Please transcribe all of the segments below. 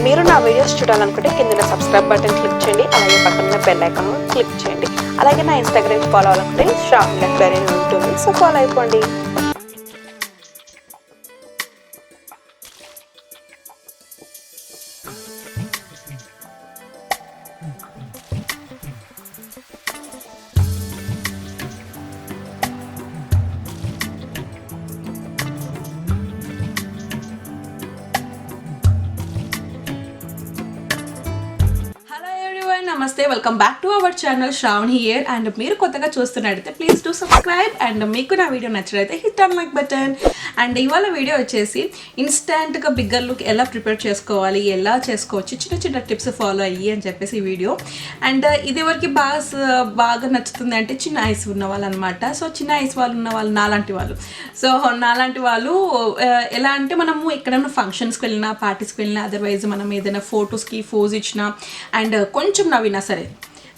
మీరు నా వీడియోస్ చూడాలనుకుంటే కింద సబ్స్క్రైబ్ బటన్ క్లిక్ చేయండి, అలాగే పక్కన బెల్ ఐకాన్ క్లిక్ చేయండి. అలాగే నా ఇన్స్టాగ్రామ్ ఫాలో అవ్వాలనుకుంటే శ్రావణి లక్బర్ అని ఉంటుంది, సో ఫాలో అయిపోండి. నమస్తే, welcome back to our channel Shravani here. And మీరు కొత్తగా చూస్తున్నట్టయితే ప్లీజ్ డూ సబ్స్క్రైబ్. అండ్ మీకు నా వీడియో నచ్చినట్లయితే hit on like button. And ఇవాళ వీడియో వచ్చేసి ఇన్స్టెంట్గా బిగ్గర్ లుక్ ఎలా ప్రిపేర్ చేసుకోవాలి, ఎలా చేసుకోవచ్చు, చిన్న చిన్న టిప్స్ ఫాలో అయ్యి అని చెప్పేసి ఈ వీడియో. అండ్ ఇది వరకు బాగా నచ్చుతుంది అంటే చిన్న ఐస్ ఉన్న వాళ్ళు అనమాట. సో చిన్న ఐస్ వాళ్ళు ఉన్న వాళ్ళు నాలాంటి వాళ్ళు. సో నాలాంటి వాళ్ళు ఎలా అంటే మనము ఎక్కడైనా ఫంక్షన్స్కి వెళ్ళినా, పార్టీస్కి వెళ్ళినా, అదర్వైజ్ మనం ఏదైనా ఫొటోస్కి ఫోజ్ ఇచ్చినా అండ్ కొంచెం నవ్వినా సరే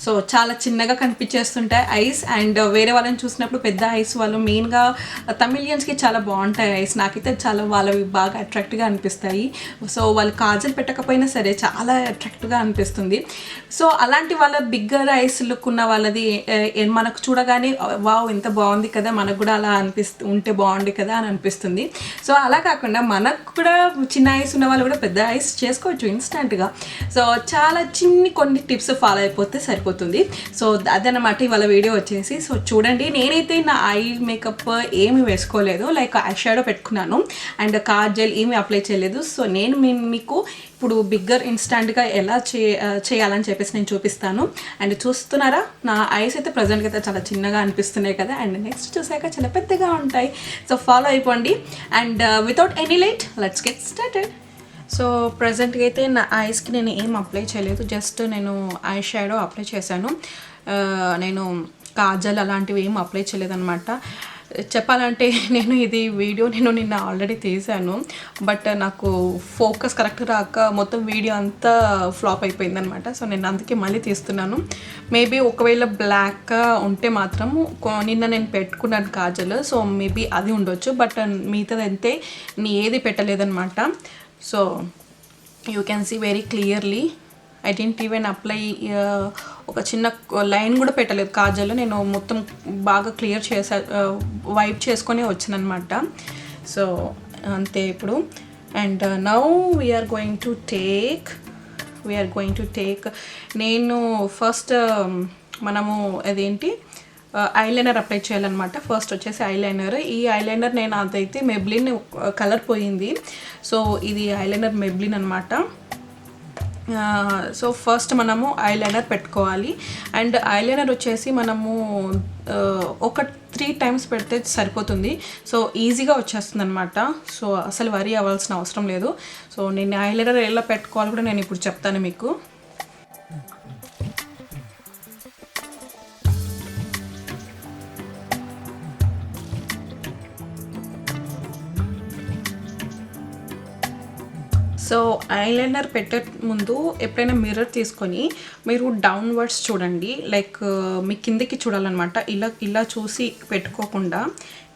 సో చాలా చిన్నగా కనిపించేస్తుంటాయి ఐస్. అండ్ వేరే వాళ్ళని చూసినప్పుడు పెద్ద ఐస్ వాళ్ళు మెయిన్గా తమిళియన్స్కి చాలా బాగుంటాయి ఐస్. నాకైతే చాలా వాళ్ళవి బాగా అట్రాక్ట్గా అనిపిస్తాయి. సో వాళ్ళు కాజల్ పెట్టకపోయినా సరే చాలా అట్రాక్ట్గా అనిపిస్తుంది. సో అలాంటి వాళ్ళ బిగ్గర్ ఐస్ లుక్ ఉన్న వాళ్ళది మనకు చూడగానే వావ్ ఎంత బాగుంది కదా, మనకు కూడా అలా ఉంటే బాగుంది కదా అని అనిపిస్తుంది. సో అలా కాకుండా మనకు కూడా చిన్న ఐస్ ఉన్న వాళ్ళు కూడా పెద్ద ఐస్ చేసుకోవచ్చు ఇన్స్టెంట్గా. సో చాలా కొన్ని టిప్స్ ఫాలో అయిపోతే సరిపోతుంది. సో అదనమాట ఇవాళ వీడియో వచ్చేసి. సో చూడండి, నేనైతే నా ఐ మేకప్ ఏమి వేసుకోలేదు, లైక్ ఐ షాడో పెట్టుకున్నాను అండ్ కాజల్ ఏమి అప్లై చేయలేదు. సో నేను మీకు ఇప్పుడు బిగ్గర్ ఇన్స్టాంట్గా ఎలా చేయాలని చెప్పేసి నేను చూపిస్తాను. అండ్ చూస్తున్నారా, నా ఐస్ అయితే ప్రజెంట్గా అయితే చాలా చిన్నగా అనిపిస్తున్నాయి కదా, అండ్ నెక్స్ట్ చూసాక చాలా పెద్దగా ఉంటాయి. సో ఫాలో అయిపోండి. And without any late let's get started. So ప్రజెంట్గా అయితే నా ఐస్కి నేను ఏం అప్లై చేయలేదు, జస్ట్ నేను ఐ షాడో అప్లై చేశాను. నేను కాజల్ అలాంటివి ఏం అప్లై చేయలేదు అనమాట. చెప్పాలంటే ఇది వీడియో నిన్న ఆల్రెడీ తీశాను, బట్ నాకు ఫోకస్ కరెక్ట్ రాక మొత్తం వీడియో అంతా ఫ్లాప్ అయిపోయింది అనమాట. సో నేను అందుకే మళ్ళీ తీస్తున్నాను. మేబీ ఒకవేళ బ్లాక్ ఉంటే మాత్రం నిన్న నేను పెట్టుకున్నాను కాజల్, సో మేబీ అది ఉండొచ్చు. బట్ మిగతాది అయితే నేను ఏది పెట్టలేదన్నమాట. So you can see very clearly I didn't even apply ఒక చిన్న లైన్ కూడా పెట్టలేదు కాజల్. నేను మొత్తం బాగా క్లియర్ వైప్ చేసుకొని వచ్చాను అనమాట. సో అంతే ఇప్పుడు. And now we're going to take నేను ఫస్ట్ మనము అదేంటి ఐలైనర్ అప్లై చేయాలన్నమాట. ఫస్ట్ వచ్చేసి ఐలైనర్. ఈ ఐలైనర్ నేను అదైతే మెబ్లిన్ కలర్ పోయింది. సో ఇది ఐలైనర్ మెబ్లిన్ అనమాట. సో ఫస్ట్ మనము ఐలైనర్ పెట్టుకోవాలి. అండ్ ఐలైనర్ వచ్చేసి మనము ఒక 3 times పెడితే సరిపోతుంది. సో ఈజీగా వచ్చేస్తుంది అనమాట. సో అసలు వరీ అవ్వాల్సిన అవసరం లేదు. సో నేను ఐలైనర్ ఎలా పెట్టుకోవాలి కూడా నేను ఇప్పుడు చెప్తాను మీకు. సో ఐలైనర్ పెట్టే ముందు ఎప్పుడైనా మిర్రర్ తీసుకొని మీరు డౌన్వర్డ్స్ చూడండి, లైక్ మీ కిందకి చూడాలన్నమాట. ఇలా చూసి పెట్టుకోకుండా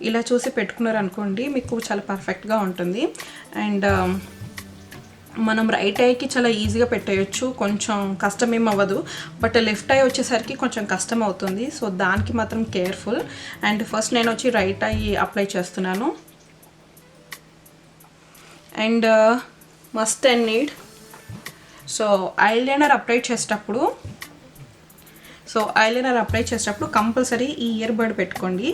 ఇలా చూసి పెట్టుకున్నారు అనుకోండి, మీకు చాలా పర్ఫెక్ట్గా ఉంటుంది. అండ్ మనం రైట్ ఐకి చాలా ఈజీగా పెట్టేయచ్చు, కొంచెం కష్టం ఏం అవ్వదు. బట్ లెఫ్ట్ ఐ వచ్చేసరికి కొంచెం కష్టం అవుతుంది. సో దానికి మాత్రం కేర్ఫుల్. అండ్ ఫస్ట్ నేను వచ్చి రైట్ ఐ అప్లై చేస్తున్నాను. And must and need. So eyeliner apply చేసేటప్పుడు కంపల్సరీ ఈ ఇయర్ బడ్ పెట్టుకోండి.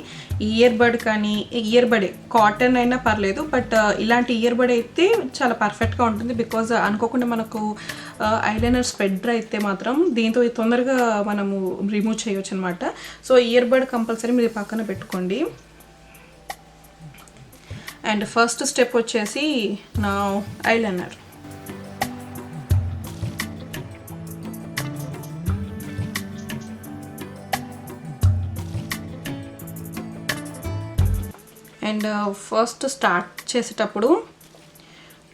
ఈ ఇయర్ బడ్ కానీ ఇయర్ బడే కాటన్ అయినా పర్లేదు, బట్ ఇలాంటి ఇయర్ బడ్ అయితే చాలా పర్ఫెక్ట్గా ఉంటుంది. బికాజ్ అనుకోకుండా మనకు ఐలైనర్ స్ప్రెడ్ అయితే మాత్రం దీంతో తొందరగా మనము రిమూవ్ చేయొచ్చు అనమాట. సో ఇయర్ బడ్ కంపల్సరీ మీరు పక్కన పెట్టుకోండి. అండ్ ఫస్ట్ స్టెప్ వచ్చేసి నా ఐలైనర్. అండ్ ఫస్ట్ స్టార్ట్ చేసేటప్పుడు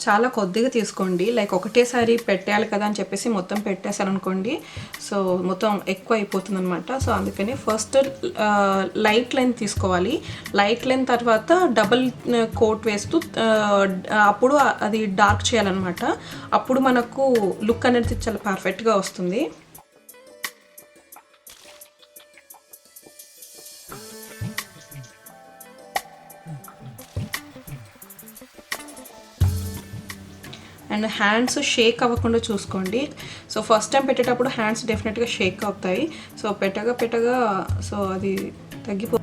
చాలా కొద్దిగా తీసుకోండి. లైక్ ఒకటేసారి పెట్టేయాలి కదా అని చెప్పేసి మొత్తం పెట్టేశాను అనుకోండి, సో మొత్తం ఎక్కువ అయిపోతుంది అనమాట. సో అందుకని ఫస్ట్ లైట్ లైన్ తీసుకోవాలి. లైట్ లైన్ తర్వాత డబుల్ కోట్ వేస్తూ అప్పుడు అది డార్క్ చేయాలన్నమాట. అప్పుడు మనకు లుక్ అనేది చాలా పర్ఫెక్ట్గా వస్తుంది. అండ్ హ్యాండ్స్ షేక్ అవ్వకుండా చూసుకోండి. సో ఫస్ట్ టైం పెట్టేటప్పుడు హ్యాండ్స్ డెఫినెట్గా షేక్ అవుతాయి. సో పెట్టగా సో అది తగ్గిపో.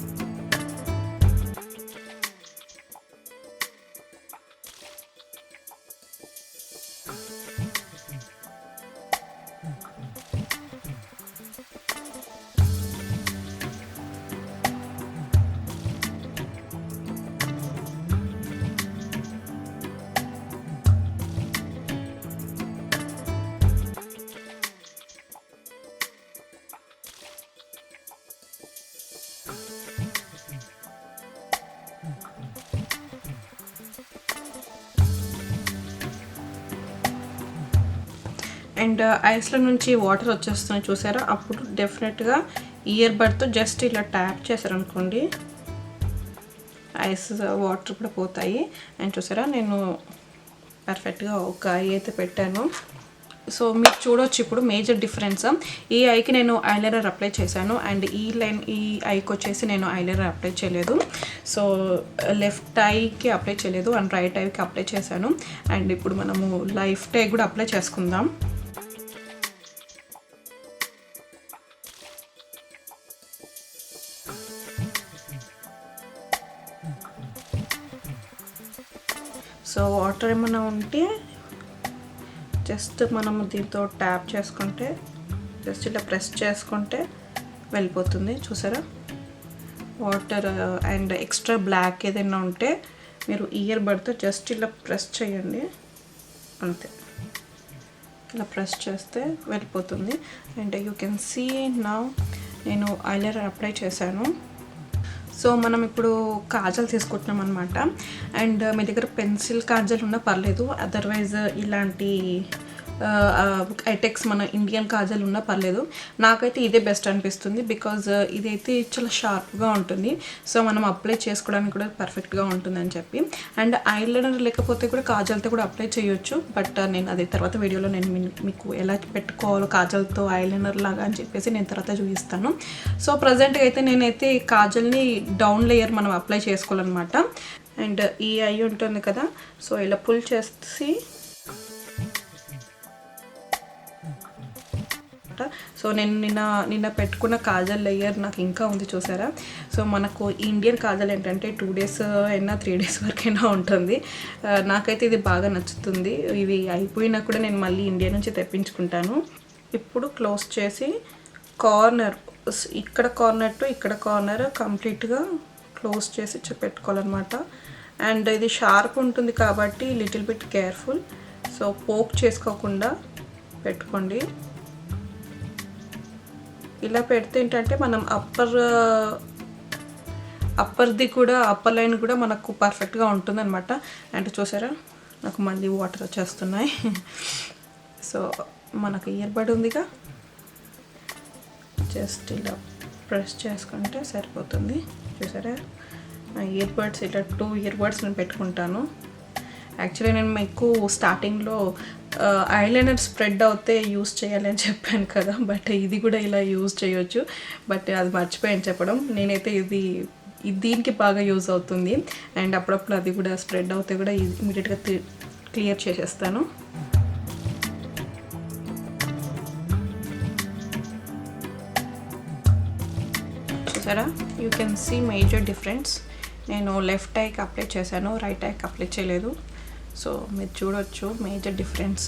అండ్ ఐస్లో నుంచి వాటర్ వచ్చేస్తున్నాయి చూసారా, అప్పుడు డెఫినెట్గా ఇయర్ బడ్తో జస్ట్ ఇలా ట్యాప్ చేశారనుకోండి ఐస్ వాటర్ కూడా పోతాయి. అండ్ చూసారా నేను పర్ఫెక్ట్గా ఒక ఐ అయితే పెట్టాను. సో మీరు చూడొచ్చు ఇప్పుడు మేజర్ డిఫరెన్స్. ఈ ఐకి నేను ఐలైనర్ అప్లై చేశాను అండ్ ఈ ఐకి వచ్చేసి నేను ఐలైనర్ అప్లై చేయలేదు. సో లెఫ్ట్ ఐకి అప్లై చేయలేదు అండ్ రైట్ ఐకి అప్లై చేశాను. అండ్ ఇప్పుడు మనము లెఫ్ట్ ఐ కూడా అప్లై చేసుకుందాం. సో వాటర్ ఏమైనా ఉంటే జస్ట్ మనము దీంతో ట్యాప్ చేసుకుంటే జస్ట్ ఇలా ప్రెస్ చేసుకుంటే వెళ్ళిపోతుంది చూసారా వాటర్. అండ్ ఎక్స్ట్రా బ్లాక్ ఏదైనా ఉంటే మీరు ఇయర్ బడ్తో జస్ట్ ఇలా ప్రెస్ చేయండి అంతే. ఇలా ప్రెస్ చేస్తే వెళ్ళిపోతుంది. And you can see now నేను ఐలైనర్ అప్లై చేశాను. సో మనం ఇప్పుడు కాజల్ తీసుకుంటున్నాం అనమాట. అండ్ మీ దగ్గర పెన్సిల్ కాజల్ ఉన్నా పర్లేదు, అదర్వైజ్ ఇలాంటి ఐటెక్స్ మన ఇండియన్ కాజల్ ఉన్నా పర్లేదు. నాకైతే ఇదే బెస్ట్ అనిపిస్తుంది బికాజ్ ఇదైతే చాలా షార్ప్గా ఉంటుంది. సో మనం అప్లై చేసుకోవడానికి కూడా పర్ఫెక్ట్గా ఉంటుంది అని చెప్పి. అండ్ ఐలైనర్ లేకపోతే కూడా కాజల్తో కూడా అప్లై చేయొచ్చు, బట్ నేను అది తర్వాత వీడియోలో నేను మీకు ఎలా పెట్టుకోవాలో కాజల్తో ఐలైనర్ లాగా అని చెప్పేసి నేను తర్వాత చూపిస్తాను. సో ప్రజెంట్గా అయితే నేనైతే కాజల్ని డౌన్ లేయర్ మనం అప్లై చేసుకోవాలన్నమాట. అండ్ ఈ ఐ ఉంటుంది కదా, సో ఇలా పుల్ చేసి సో నేను నిన్న పెట్టుకున్న కాజల్ లేయర్ నాకు ఇంకా ఉంది చూసారా. సో మనకు ఇండియన్ కాజల్ ఏంటంటే 2 days అయినా 3 days వరకైనా ఉంటుంది. నాకైతే ఇది బాగా నచ్చుతుంది. ఇవి అయిపోయినా కూడా నేను మళ్ళీ ఇండియా నుంచి తెప్పించుకుంటాను. ఇప్పుడు క్లోజ్ చేసి కార్నర్, ఇక్కడ కార్నర్ టు ఇక్కడ కార్నర్ కంప్లీట్గా క్లోజ్ చేసి పెట్టుకోవాలన్నమాట. అండ్ ఇది షార్ప్ ఉంటుంది కాబట్టి little bit careful. So poke చేసుకోకుండా పెట్టుకోండి. ఇలా పెడితే ఏంటంటే మనం అప్పర్ది కూడా అప్పర్ లైన్ కూడా మనకు పర్ఫెక్ట్గా ఉంటుంది అనమాట. అండ్ చూసారా నాకు మళ్ళీ వాటర్ వచ్చేస్తున్నాయి. సో మనకు ఇయర్ బడ్ ఉందిగా, జస్ట్ ఇలా ప్రెస్ చేసుకుంటే సరిపోతుంది. చూసారా నా ఇయర్ బడ్స్ ఇలా 2 ఇయర్ బడ్స్ నేను పెట్టుకుంటాను. యాక్చువల్లీ నేను మీకు స్టార్టింగ్లో ఐలైనర్ స్ప్రెడ్ అవుతే యూస్ చేయాలి అని చెప్పాను కదా, బట్ ఇది కూడా ఇలా యూజ్ చేయొచ్చు. బట్ అది మర్చిపోయాను చెప్పడం. నేనైతే ఇది దీనికి బాగా యూజ్ అవుతుంది. అండ్ అప్పుడప్పుడు అది కూడా స్ప్రెడ్ అవుతే కూడా ఇమీడియట్గా క్లియర్ చేసేస్తాను. చూసారా you can see major difference. నేను లెఫ్ట్ ఐకి అప్లై చేశాను, రైట్ ఐకి అప్లై చేయలేదు. సో మీరు చూడొచ్చు మేజర్ డిఫరెన్స్.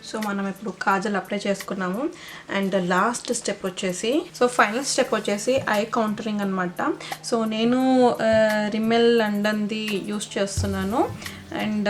సో మనం ఇప్పుడు కాజల్ అప్లై చేసుకున్నాము. అండ్ లాస్ట్ స్టెప్ వచ్చేసి, సో ఫైనల్ స్టెప్ వచ్చేసి ఐ కౌంటరింగ్ అనమాట. సో నేను రిమెల్ లండన్ది యూస్ చేస్తున్నాను. అండ్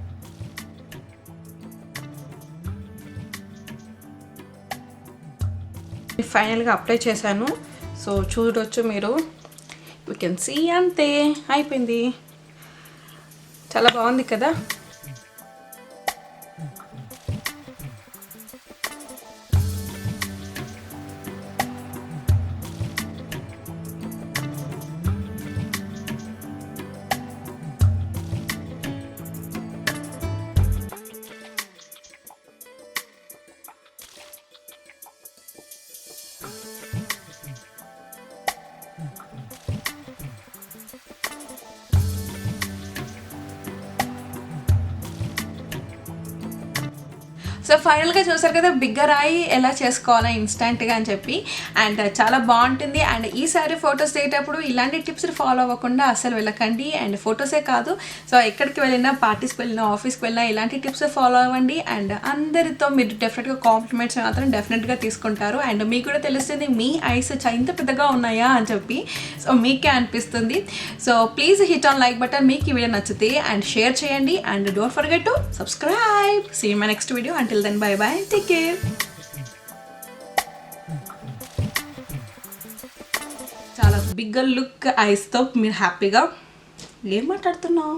ఫైనల్గా అప్లై చేశాను. సో చూడొచ్చు మీరు, యూ కెన్ సీ. అంతే, అయిపోయింది. చాలా బాగుంది కదా. సో ఫైనల్గా చూసారు కదా బిగ్గర్ ఐ ఎలా చేసుకోవాలా ఇన్స్టెంట్గా అని చెప్పి. అండ్ చాలా బాగుంటుంది. అండ్ ఈసారి ఫొటోస్ దిగేటప్పుడు ఇలాంటి టిప్స్ ఫాలో అవ్వకుండా అసలు వెళ్ళకండి. అండ్ ఫొటోసే కాదు, సో ఎక్కడికి వెళ్ళినా, పార్టీస్కి వెళ్ళినా, ఆఫీస్కి వెళ్ళినా ఇలాంటి టిప్స్ ఫాలో అవ్వండి. అండ్ అందరితో మీరు డెఫినెట్గా కాంప్లిమెంట్స్ మాత్రం డెఫినెట్గా తీసుకుంటారు. అండ్ మీకు కూడా తెలుస్తుంది మీ ఐస్ ఇంత పెద్దగా ఉన్నాయా అని చెప్పి. సో మీకే అనిపిస్తుంది. So please hit on like button మీకు ఈ వీడియో నచ్చితే, అండ్ షేర్ చేయండి. And don't forget to subscribe. See you my next video. Until then bye bye, take care. చాలా బిగ్గర్ లుక్ ఐస్తో మీరు హ్యాపీగా ఏం మాట్లాడుతున్నావు?